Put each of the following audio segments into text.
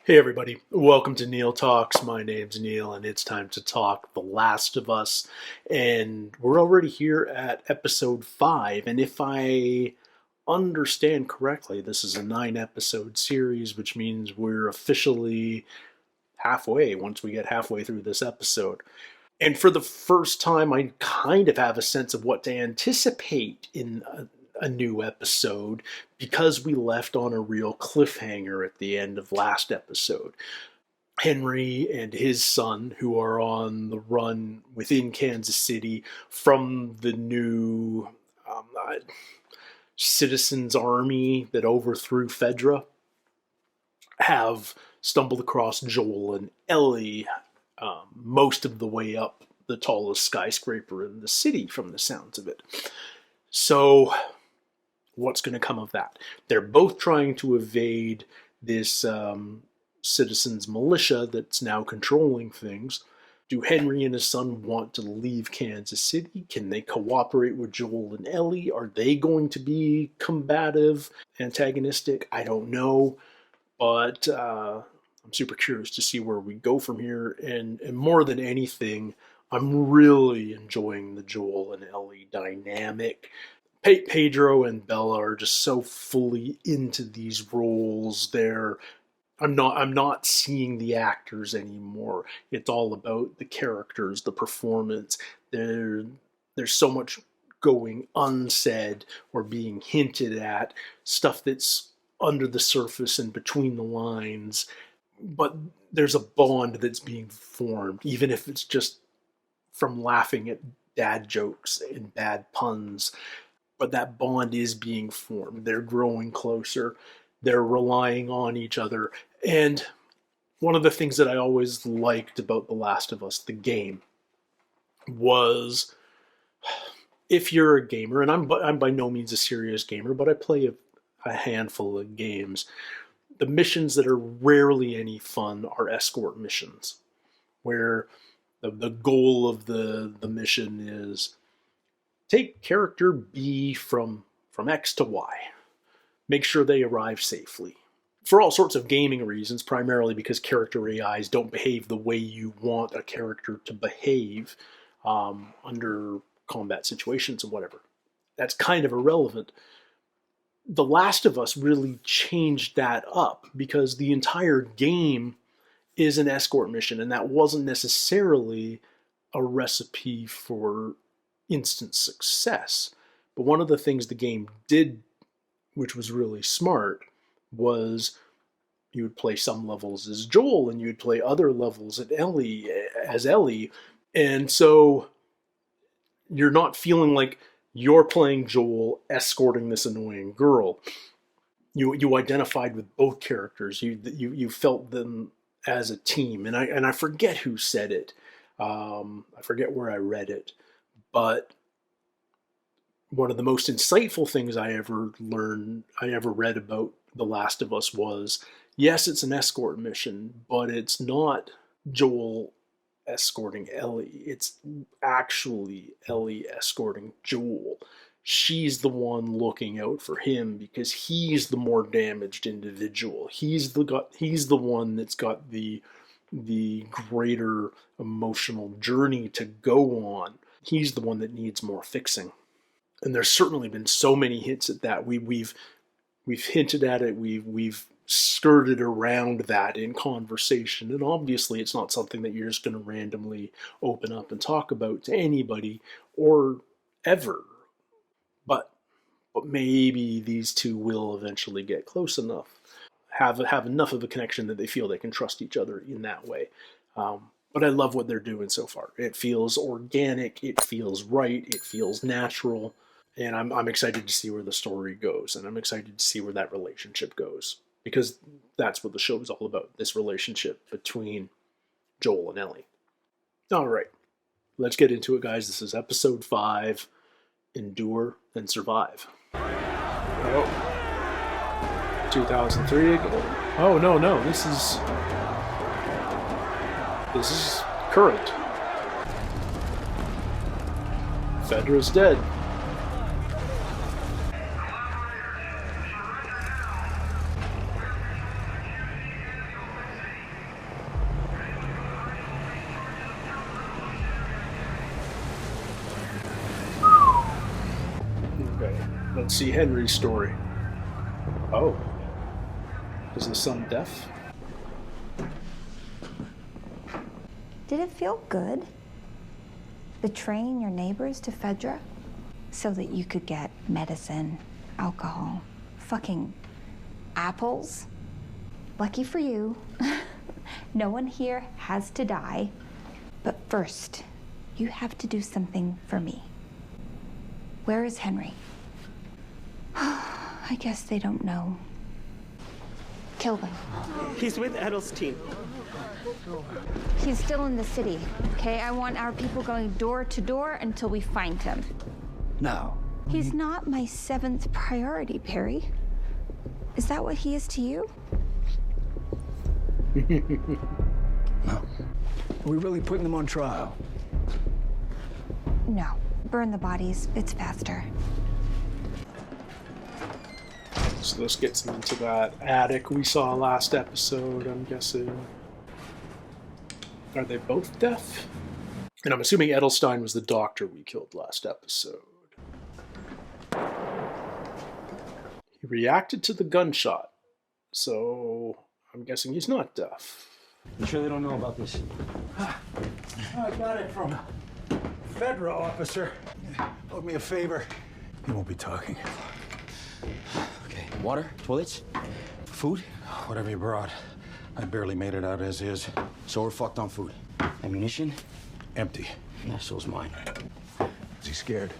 Hey everybody, welcome to Neil Talks. My name's Neil and it's time to talk The Last of Us. And we're already here at episode 5. And if I understand correctly, this is a 9 episode series, which means we're officially halfway once we get halfway through this episode. And for the first time, I kind of have a sense of what to anticipate in a new episode because we left on a real cliffhanger at the end of last episode. Henry and his son, who are on the run within Kansas City from the new citizens' army that overthrew Fedra, have stumbled across Joel and Ellie most of the way up the tallest skyscraper in the city, from the sounds of it. So, what's going to come of that? They're both trying to evade this citizens' militia that's now controlling things. Do Henry and his son want to leave Kansas City? Can they cooperate with Joel and Ellie? Are they going to be combative, antagonistic? I don't know. But I'm super curious to see where we go from here. And more than anything, I'm really enjoying the Joel and Ellie dynamic. Pedro and Bella are just so fully into these roles. I'm not seeing the actors anymore. It's all about the characters, the performance. There's so much going unsaid or being hinted at, stuff that's under the surface and between the lines, but there's a bond that's being formed, even if it's just from laughing at dad jokes and bad puns. But that bond is being formed. They're growing closer. They're relying on each other. And one of the things that I always liked about The Last of Us, the game, was, if you're a gamer, and I'm by no means a serious gamer, but I play a handful of games, the missions that are rarely any fun are escort missions, where the goal of the mission is take character B from X to Y. Make sure they arrive safely. For all sorts of gaming reasons, primarily because character AIs don't behave the way you want a character to behave under combat situations and whatever. That's kind of irrelevant. The Last of Us really changed that up because the entire game is an escort mission, and that wasn't necessarily a recipe for instant success. But one of the things the game did, which was really smart, was you would play some levels as Joel and you'd play other levels as Ellie. And so you're not feeling like you're playing Joel escorting this annoying girl. You identified with both characters. You felt them as a team. And I forget who said it. I forget where I read it. But one of the most insightful things I ever read about The Last of Us was, yes, it's an escort mission, but it's not Joel escorting Ellie. It's actually Ellie escorting Joel. She's the one looking out for him because he's the more damaged individual. He's the one that's got the greater emotional journey to go on. He's the one that needs more fixing. And there's certainly been so many hints at that. We've hinted at it. We've skirted around that in conversation. And obviously it's not something that you're just going to randomly open up and talk about to anybody or ever. But maybe these two will eventually get close enough, have enough of a connection that they feel they can trust each other in that way. But I love what they're doing so far. It feels organic, it feels right, it feels natural, and I'm excited to see where the story goes, and I'm excited to see where that relationship goes, because that's what the show is all about, this relationship between Joel and Ellie. All right, let's get into it, guys. This is episode 5, Endure and Survive. Oh, 2003 ago. Oh, no, this is current. Fedra's dead. Let's see Henry's story. Oh. Is the son deaf? Did it feel good? Betraying your neighbors to Fedra so that you could get medicine, alcohol, fucking apples? Lucky for you, no one here has to die. But first, you have to do something for me. Where is Henry? I guess they don't know. Kill them. He's with Edelstein. He's still in the city, okay? I want our people going door to door until we find him. No. He's not my 7th priority, Perry. Is that what he is to you? No. Are we really putting them on trial? No. Burn the bodies. It's faster. So this gets them into that attic we saw last episode, I'm guessing. Are they both deaf? And I'm assuming Edelstein was the doctor we killed last episode. He reacted to the gunshot, so I'm guessing he's not deaf. You sure they don't know about this? I got it from a federal officer. Owed me a favor. He won't be talking. Okay, water, toilets, food? Whatever you brought. I barely made it out as is. So we're fucked on food. Ammunition? Empty. Yeah, so's mine. Is he scared?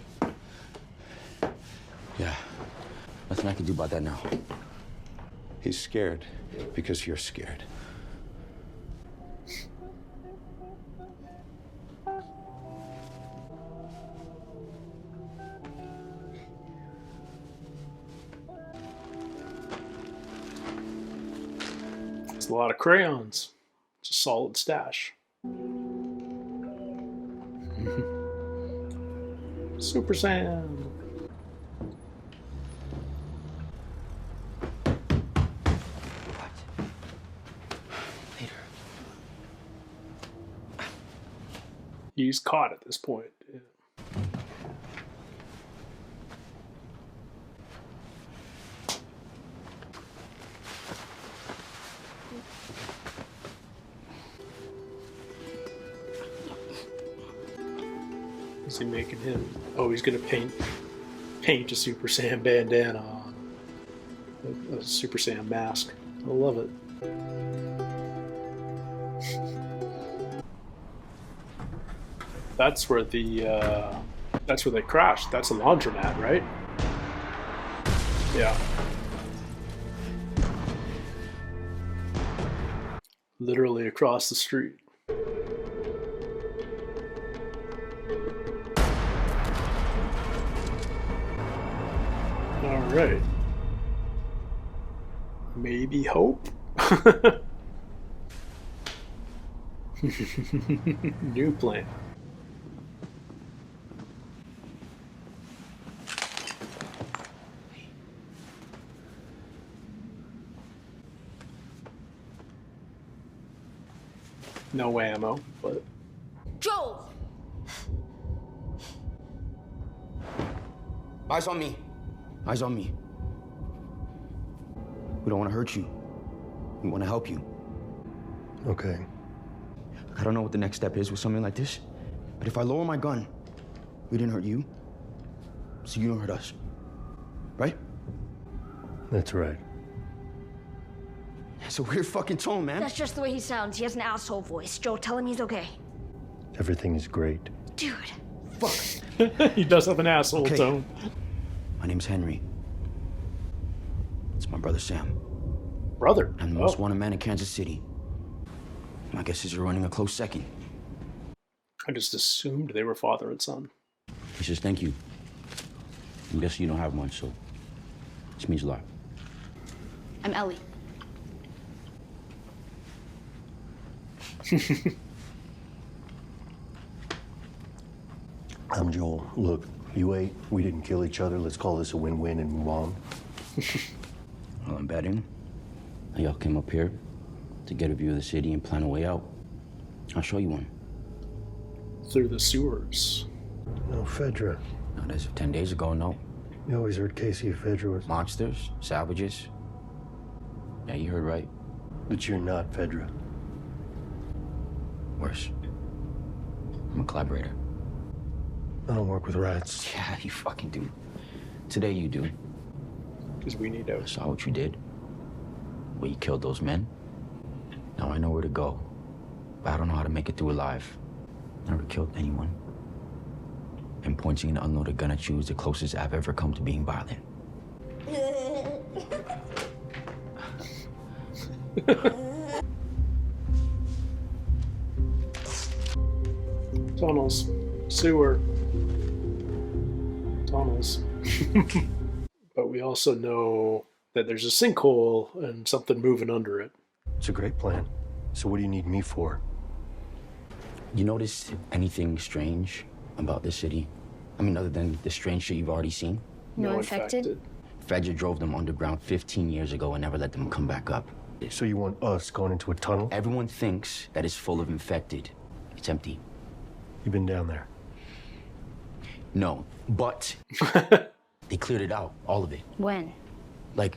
Yeah. Nothing I can do about that now. He's scared because you're scared. It's a lot of crayons. It's a solid stash. Super Sam. What? Later. He's caught at this point. Yeah. Is he making him? Oh, he's gonna paint a Super Saiyan bandana on. A Super Saiyan mask. I love it. That's where they crashed. That's a laundromat, right? Yeah. Literally across the street. All right. Maybe hope. New plan. No ammo, but Joel! Eyes on me. Eyes on me. We don't want to hurt you. We want to help you. Okay. I don't know what the next step is with something like this, but if I lower my gun, we didn't hurt you, so you don't hurt us. Right? That's right. It's a weird fucking tone, man. That's just the way he sounds. He has an asshole voice. Joel, tell him he's okay. Everything is great. Dude. Fuck. he does have an asshole Okay. tone. My name's Henry. It's my brother Sam. Brother. I'm the most wanted man in Kansas City. My guess is you're running a close second. I just assumed they were father and son. He says thank you. I'm guessing you don't have much, so this means a lot. I'm Ellie. I'm Joel. Look, you ate, we didn't kill each other. Let's call this a win-win and move on. Well, I'm betting that y'all came up here to get a view of the city and plan a way out. I'll show you one. Through the sewers. No, Fedra. Not as of 10 days ago, no. You always heard Casey Fedra was... Monsters? Savages? Yeah, you heard right. But you're not Fedra. Worse. I'm a collaborator. I don't work with rats. Yeah, you fucking do. Today you do. Because we need I out. saw what you did. Well, you killed those men. Now I know where to go. But I don't know how to make it through alive. Never killed anyone. And pointing an unloaded gun at you is the closest I've ever come to being violent. Tunnels. Sewer. Tunnels. But we also know that there's a sinkhole and something moving under it. It's a great plan. So what do you need me for? You notice anything strange about this city? I mean, other than the strange shit you've already seen? No infected? Fedra drove them underground 15 years ago and never let them come back up. So you want us going into a tunnel? Everyone thinks that it's full of infected. It's empty. You've been down there. No, but they cleared it out, all of it. When? Like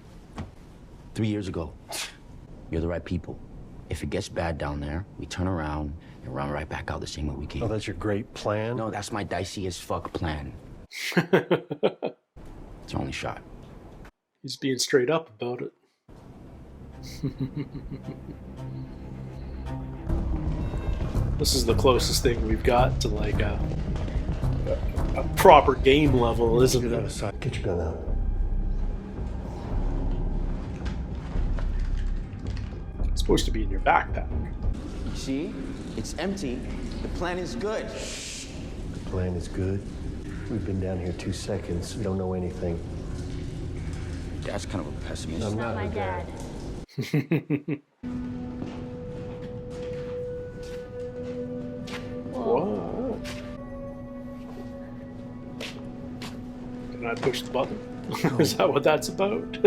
3 years ago. You're the right people. If it gets bad down there, we turn around and run right back out the same way we came. Oh, that's your great plan? No, that's my dicey as fuck plan. It's your only shot. He's being straight up about it. This is the closest thing we've got to like a proper game level, isn't Get out it? of sight. Get your gun out. It's supposed to be in your backpack. See? It's empty. The plan is good. The plan is good. We've been down here 2 seconds. We don't know anything. Dad's kind of a pessimist. I'm Not not my a dad. What? Can I push the button? Is that what that's about?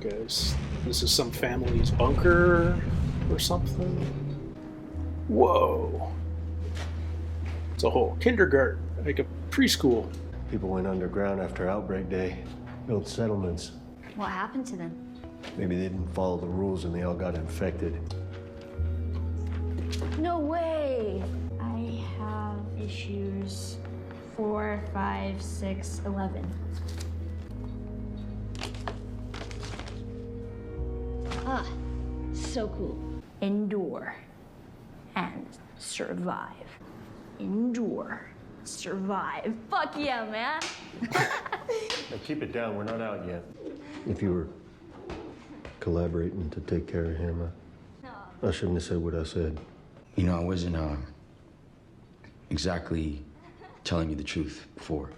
Guys, this is some family's bunker or something. Whoa. It's a whole kindergarten, like a preschool. People went underground after outbreak day, built settlements. What happened to them? Maybe they didn't follow the rules and they all got infected. No way! I have issues 4, 5, 6, 11. Ah, so cool. Endure and survive. Endure, survive. Fuck yeah, man! Now keep it down, we're not out yet. If you were collaborating to take care of him, I shouldn't have said what I said. You know, I wasn't exactly telling you the truth before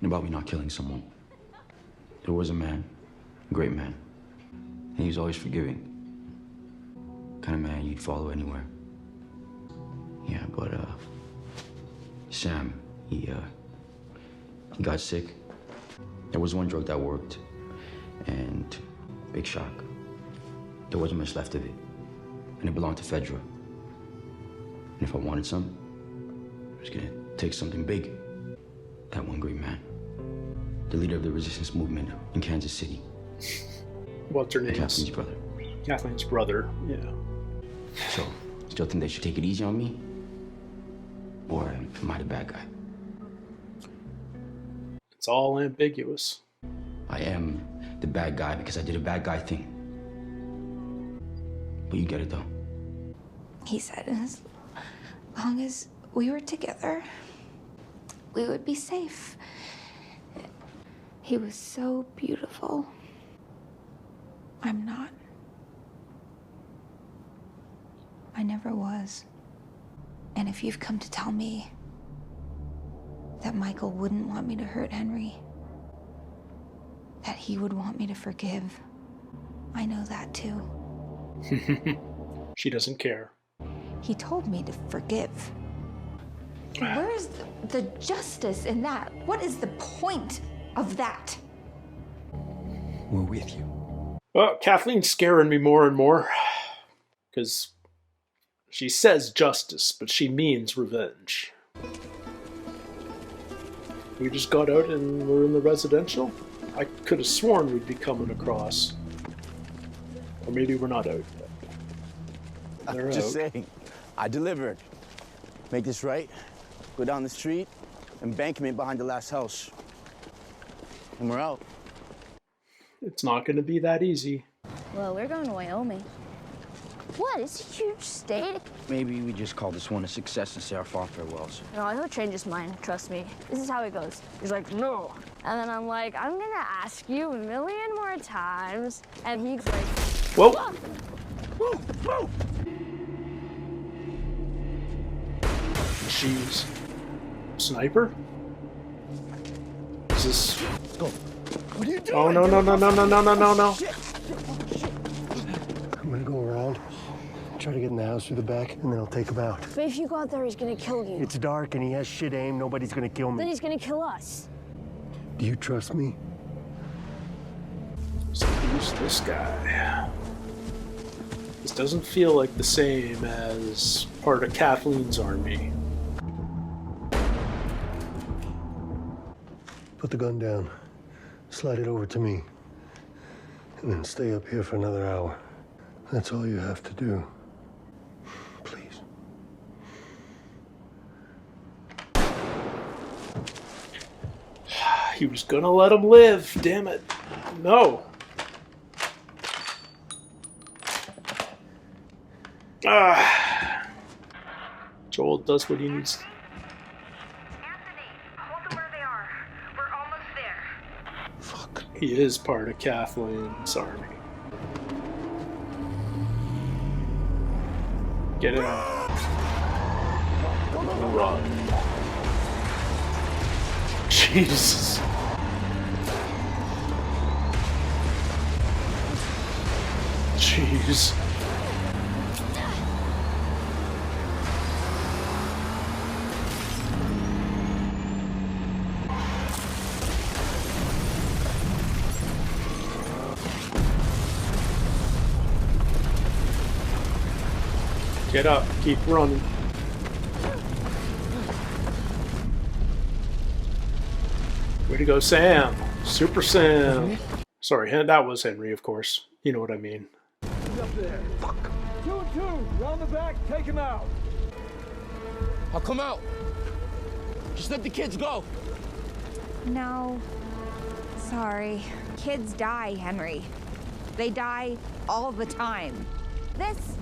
about me not killing someone. There was a man, a great man, and he was always forgiving. Kind of man you'd follow anywhere. Yeah, but Sam, he got sick. There was one drug that worked, and big shock. There wasn't much left of it, and it belonged to Fedra. And if I wanted some, I was gonna take something big. That one great man, the leader of the resistance movement in Kansas City. What's her name? Kathleen's brother. Kathleen's brother, yeah. So, still think they should take it easy on me? Or am I the bad guy? It's all ambiguous. I am the bad guy because I did a bad guy thing. But you get it though. He said as long as we were together, we would be safe. He was so beautiful. I'm not. I never was. And if you've come to tell me that Michael wouldn't want me to hurt Henry, that he would want me to forgive, I know that too. She doesn't care. He told me to forgive. Where's the justice in that? What is the point of that? We're with you. Well, Kathleen's scaring me more and more. Because she says justice, but she means revenge. We just got out and we're in the residential? I could have sworn we'd be coming across. Or maybe we're not out yet. They're I'm just out. saying, I delivered. Make this right, go down the street, embankment behind the last house. And we're out. It's not going to be that easy. Well, we're going to Wyoming. What? It's a huge state. Maybe we just call this one a success and say our fond farewells. No, he'll change his mind. Trust me. This is how it goes. He's like, no. And then I'm like, I'm going to ask you a million more times. And he's like, Whoa! whoa. Whoa! Jeez. Sniper? Is this... Go. What are you doing? Oh, no, no, no, no, no, no, no, no, no. I'm gonna go around, try to get in the house through the back, and then I'll take him out. But if you go out there, he's going to kill you. It's dark and he has shit aim. Nobody's gonna kill Then me. he's going to kill us. Do you trust me? So who's this guy? This doesn't feel like the same as part of Kathleen's army. Put the gun down, slide it over to me, and then stay up here for another hour. That's all you have to do. Please. He was gonna let him live, damn it. No. Ah. Joel does what he needs. Anthony, hold them where they are. We're almost there. Fuck. He is part of Kathleen's army. Get in. Run. Jesus. Jeez. Get up, keep running. Way to go, Sam. Super Sam. Sorry, that was Henry, of course. You know what I mean. He's up there. Fuck. 2 and 2. Round the back. Take him out. I'll come out. Just let the kids go. No. Sorry. Kids die, Henry. They die all the time. This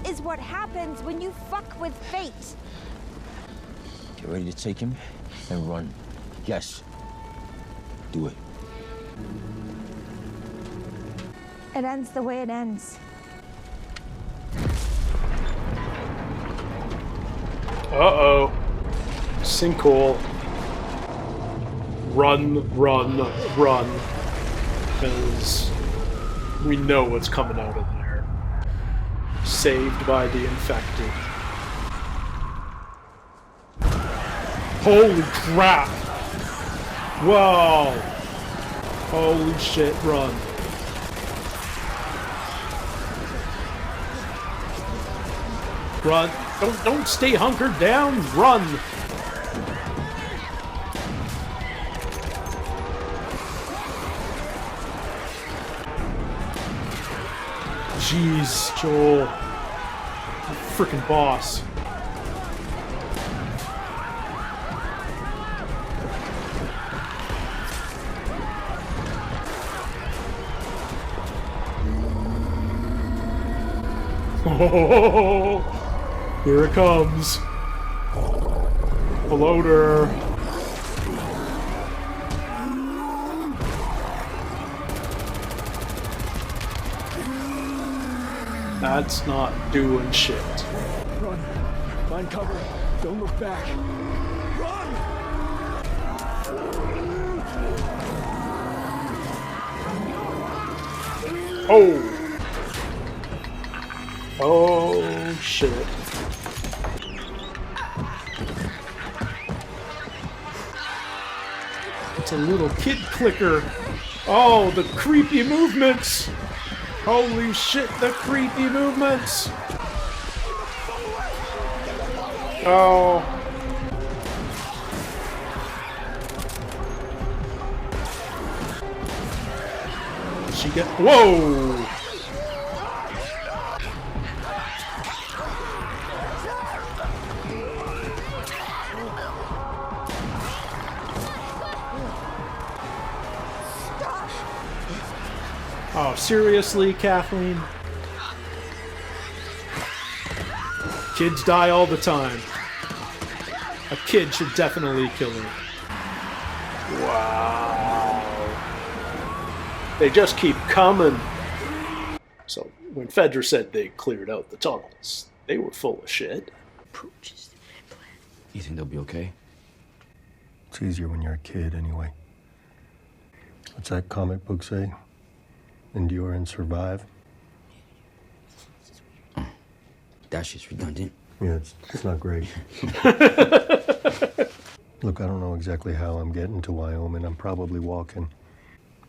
is what happens when you fuck with fate. Get ready to take him and run. Yes. Do it. It ends the way it ends. Uh-oh. Sinkhole. Run, run, run. Because we know what's coming out of there. Saved by the infected. Holy crap! Whoa! Holy shit, run. Run. Don't stay hunkered down. Run. Jeez, Joel. Freaking boss. Oh, here it comes. A loader. That's not doing shit. Run. Find cover. Don't look back. Run! Oh. Oh, shit. It's a little kid clicker. Oh, the creepy movements. Holy shit, the creepy movements. Oh. get... Whoa! Oh, seriously, Kathleen? Kids die all the time. A kid should definitely kill her. Wow. They just keep coming. So, when Fedra said they cleared out the tunnels, they were full of shit. You think they'll be okay? It's easier when you're a kid, anyway. What's that comic book say? Endure and survive? That shit's redundant. Yeah, it's not great. Look, I don't know exactly how I'm getting to Wyoming. I'm probably walking.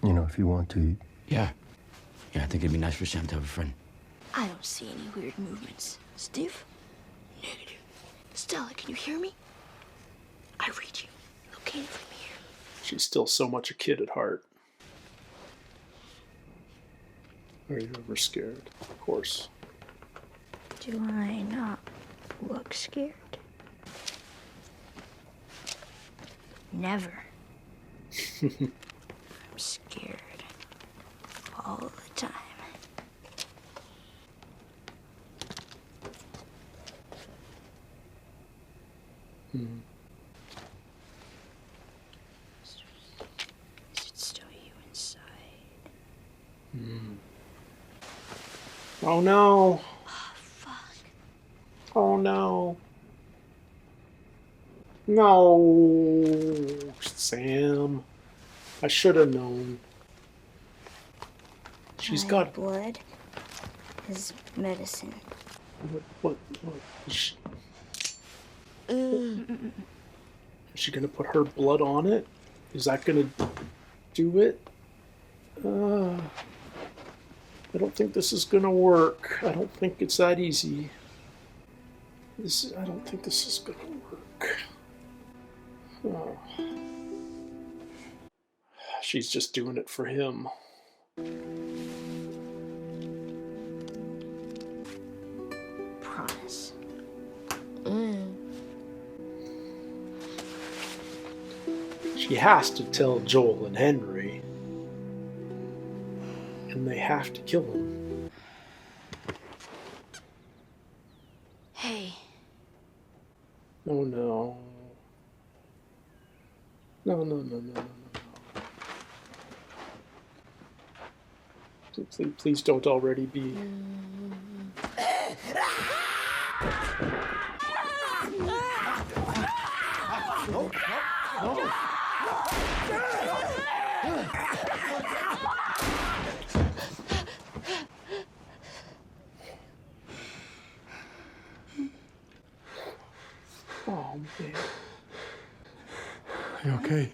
You know, if you want to. Yeah. Yeah, I think it'd be nice for Sam to have a friend. I don't see any weird movements. Stiff? Negative. Stella, can you hear me? I read you. Located from here. She's still so much a kid at heart. Are you ever scared? Of course. Do I not look scared? Never. I'm scared. All the time. Is it still you inside? Oh no. Oh, fuck. Oh no. No. Sam. I should have known. She's My got... blood is medicine. What is she gonna put her blood on it? Is that gonna do it? I don't think this is gonna work. I don't think it's that easy. I don't think this is gonna work. Oh. She's just doing it for him. Promise. She has to tell Joel and Henry. And they have to kill him. Hey. Oh no. No. Please don't already be. No. Oh man. Are you okay?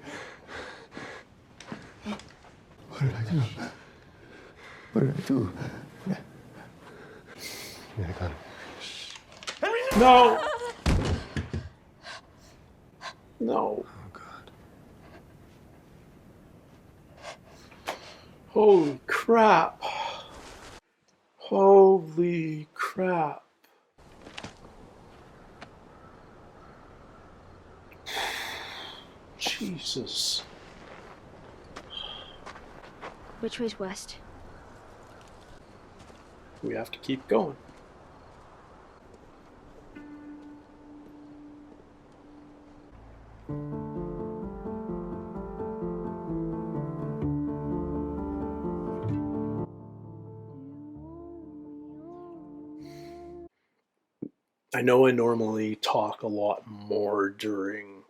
What did I do? What did I do? Yeah, I got it. No. No. Oh, God. Holy crap. Holy crap. Jesus. Which way's west? We have to keep going. I know I normally talk a lot more during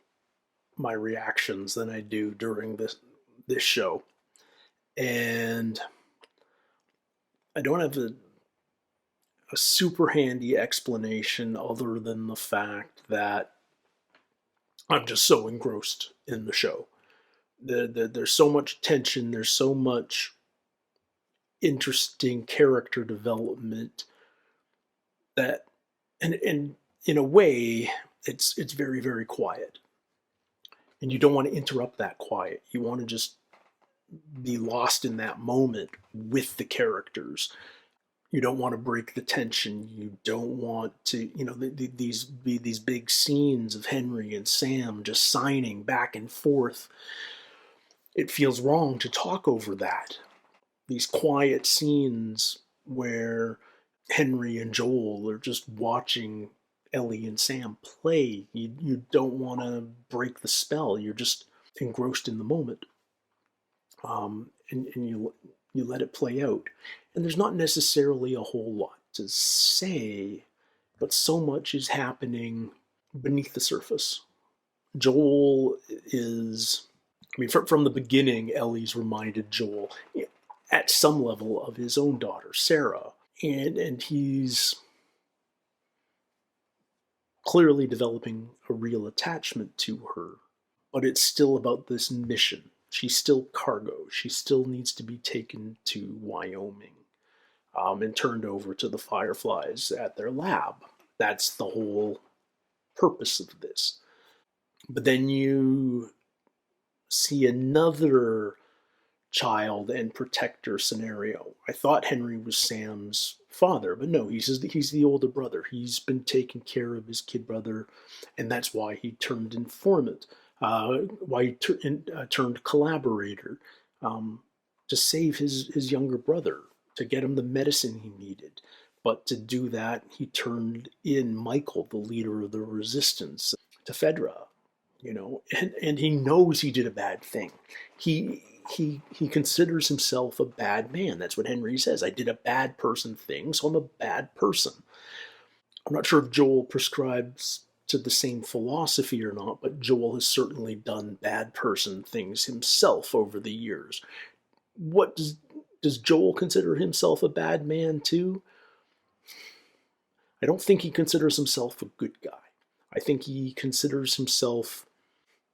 my reactions than I do during this show. And I don't have a super handy explanation other than the fact that I'm just so engrossed in the show. There's so much tension, there's so much interesting character development that, and in a way, it's very, very quiet. And you don't want to interrupt that quiet. You want to just be lost in that moment with the characters. You don't want to break the tension. You don't want to, these big scenes of Henry and Sam just signing back and forth. It feels wrong to talk over that. These quiet scenes where Henry and Joel are just watching Ellie and Sam play. You don't want to break the spell. You're just engrossed in the moment. And you let it play out. And there's not necessarily a whole lot to say, but so much is happening beneath the surface. Joel is, from the beginning, Ellie's reminded Joel at some level of his own daughter, Sarah. And he's clearly developing a real attachment to her. But it's still about this mission. She's still cargo. She still needs to be taken to Wyoming and turned over to the Fireflies at their lab. That's the whole purpose of this. But then you see another child and protector scenario. I thought Henry was Sam's father, but no, he's the older brother. He's been taking care of his kid brother, and that's why he turned informant. Why he turned collaborator to save his younger brother, to get him the medicine he needed. But to do that, he turned in Michael, the leader of the resistance, to Fedra, and he knows he did a bad thing. He considers himself a bad man. That's what Henry says. I did a bad person thing, so I'm a bad person. I'm not sure if Joel prescribes to the same philosophy or not, but Joel has certainly done bad person things himself over the years. What does Joel consider himself a bad man too? I don't think he considers himself a good guy. I think he considers himself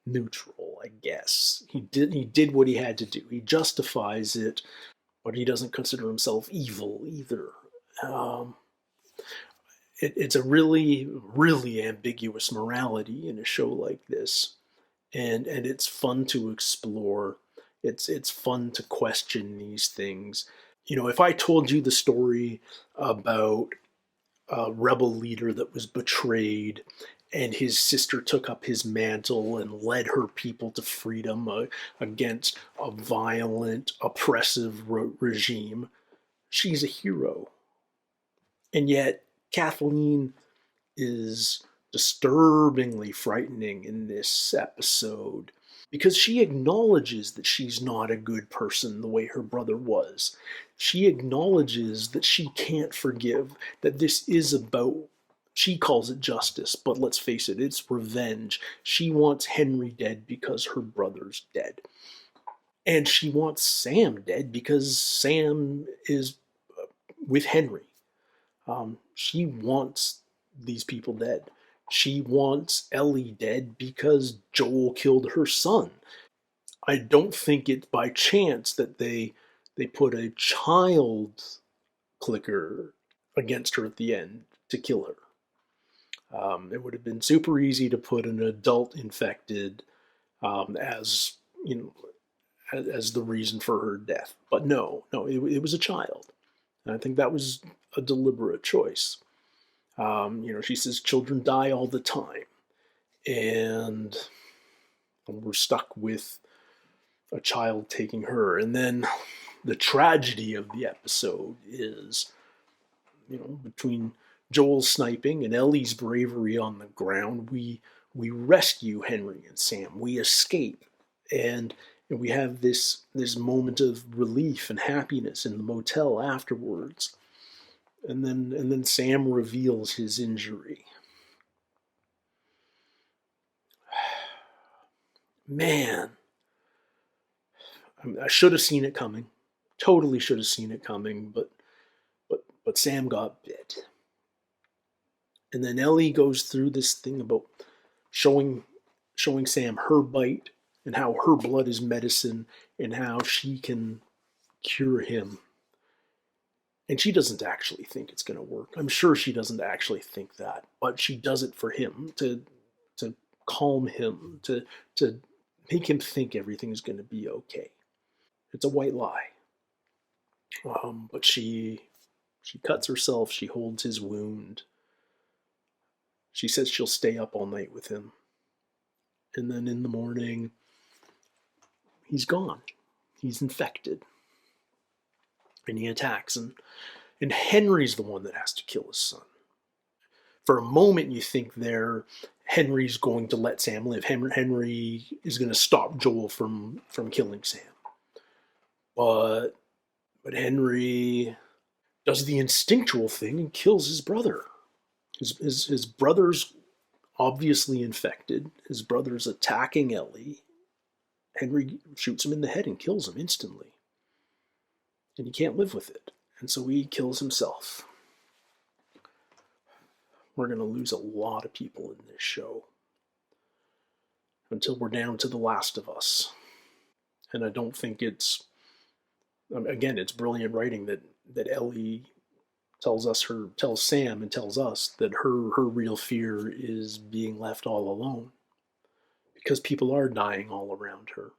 neutral, I guess. He did what he had to do. He justifies it, but he doesn't consider himself evil either. It's a really, really ambiguous morality in a show like this, and it's fun to explore. It's fun to question these things. If I told you the story about a rebel leader that was betrayed, and his sister took up his mantle and led her people to freedom against a violent, oppressive regime, she's a hero. And yet, Kathleen is disturbingly frightening in this episode because she acknowledges that she's not a good person the way her brother was. She acknowledges that she can't forgive, that this is about, she calls it justice, but let's face it, it's revenge. She wants Henry dead because her brother's dead. And she wants Sam dead because Sam is with Henry. She wants these people dead. She wants Ellie dead because Joel killed her son. I don't think it's by chance that they put a child clicker against her at the end to kill her. It would have been super easy to put an adult infected as the reason for her death, but no, it was a child. And I think that was a deliberate choice. She says children die all the time, and we're stuck with a child taking her. And then the tragedy of the episode is, between Joel's sniping and Ellie's bravery on the ground, we rescue Henry and Sam. We escape, and we have this moment of relief and happiness in the motel afterwards. And then Sam reveals his injury. Man, I should have seen it coming. Totally should have seen it coming, but Sam got bit. And then Ellie goes through this thing about showing Sam her bite and how her blood is medicine and how she can cure him. And she doesn't actually think it's going to work. I'm sure she doesn't actually think that, but she does it for him, to calm him, to make him think everything's going to be okay. It's a white lie. But she cuts herself. She holds his wound. She says she'll stay up all night with him. And then in the morning, he's gone. He's infected. And he attacks. And Henry's the one that has to kill his son. For a moment, you think Henry's going to let Sam live. Henry is going to stop Joel from killing Sam. But Henry does the instinctual thing and kills his brother. His brother's obviously infected. His brother's attacking Ellie. Henry shoots him in the head and kills him instantly. And he can't live with it. And so he kills himself. We're going to lose a lot of people in this show. Until we're down to The Last of Us. And I don't think it's... Again, it's brilliant writing that Ellie tells Sam and tells us that her real fear is being left all alone. Because people are dying all around her.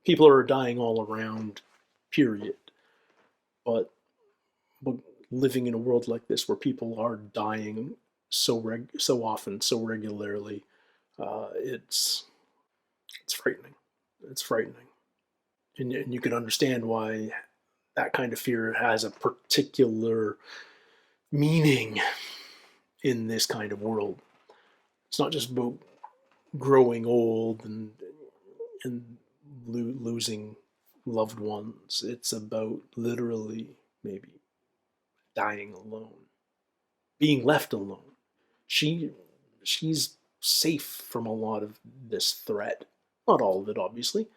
People are dying all around, period. But living in a world like this where people are dying so often, so regularly, it's frightening. It's frightening. And you can understand why that kind of fear has a particular meaning in this kind of world. It's not just about growing old and losing loved ones. It's about literally maybe dying alone, being left alone. She's safe from a lot of this threat. Not all of it, obviously.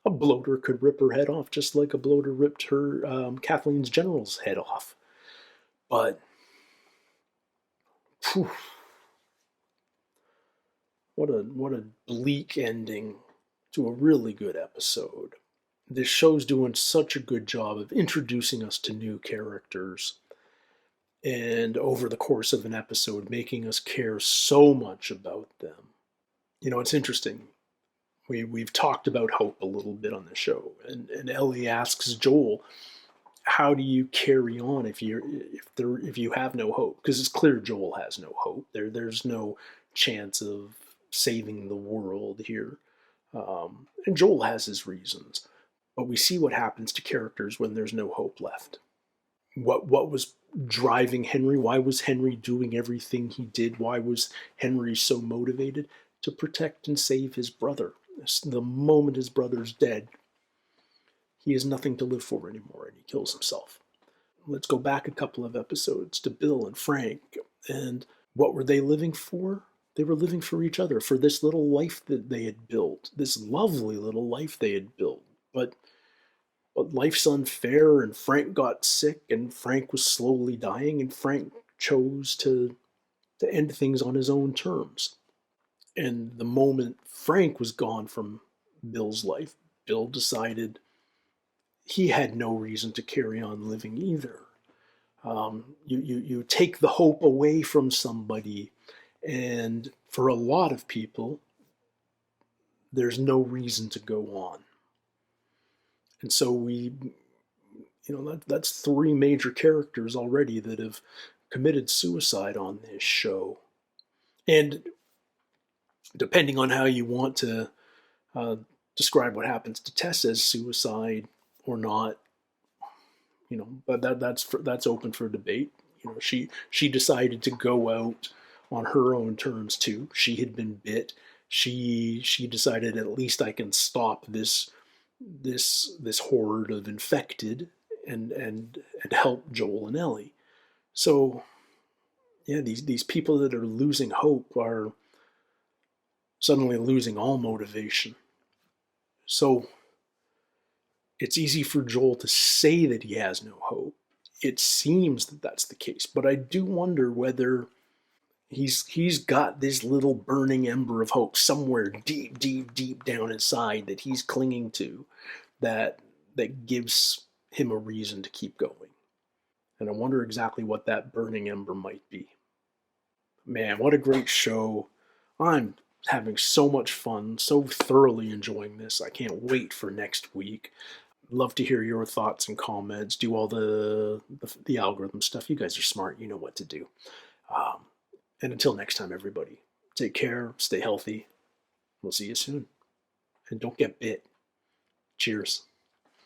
A bloater could rip her head off, just like a bloater ripped her Kathleen's general's head off. But whew, what a bleak ending to a really good episode. This show's doing such a good job of introducing us to new characters, and over the course of an episode, making us care so much about them. You know, it's interesting. We've talked about hope a little bit on the show, and Ellie asks Joel, "How do you carry on if you have no hope?" Because it's clear Joel has no hope. There's no chance of saving the world here, and Joel has his reasons. But we see what happens to characters when there's no hope left. What was driving Henry? Why was Henry doing everything he did? Why was Henry so motivated? To protect and save his brother. The moment his brother's dead, he has nothing to live for anymore, and he kills himself. Let's go back a couple of episodes to Bill and Frank. And what were they living for? They were living for each other, for this little life that they had built, this lovely little life they had built. But life's unfair, and Frank got sick, and Frank was slowly dying, and Frank chose to end things on his own terms. And the moment Frank was gone from Bill's life, Bill decided he had no reason to carry on living either. You take the hope away from somebody, and for a lot of people, there's no reason to go on. And so that's three major characters already that have committed suicide on this show. And depending on how you want to describe what happens to Tess as suicide or not, but that's open for debate. She decided to go out on her own terms too. She had been bit. She decided, at least I can stop this horde of infected and help Joel and Ellie. So yeah, these people that are losing hope are suddenly losing all motivation. So it's easy for Joel to say that he has no hope. It seems that that's the case, but I do wonder whether he's got this little burning ember of hope somewhere deep, deep, deep down inside that he's clinging to, that gives him a reason to keep going. And I wonder exactly what that burning ember might be. Man, what a great show. I'm having so much fun, so thoroughly enjoying this. I can't wait for next week. Love to hear your thoughts and comments. Do all the algorithm stuff. You guys are smart. You know what to do. And until next time, everybody, take care, stay healthy. We'll see you soon. And don't get bit. Cheers.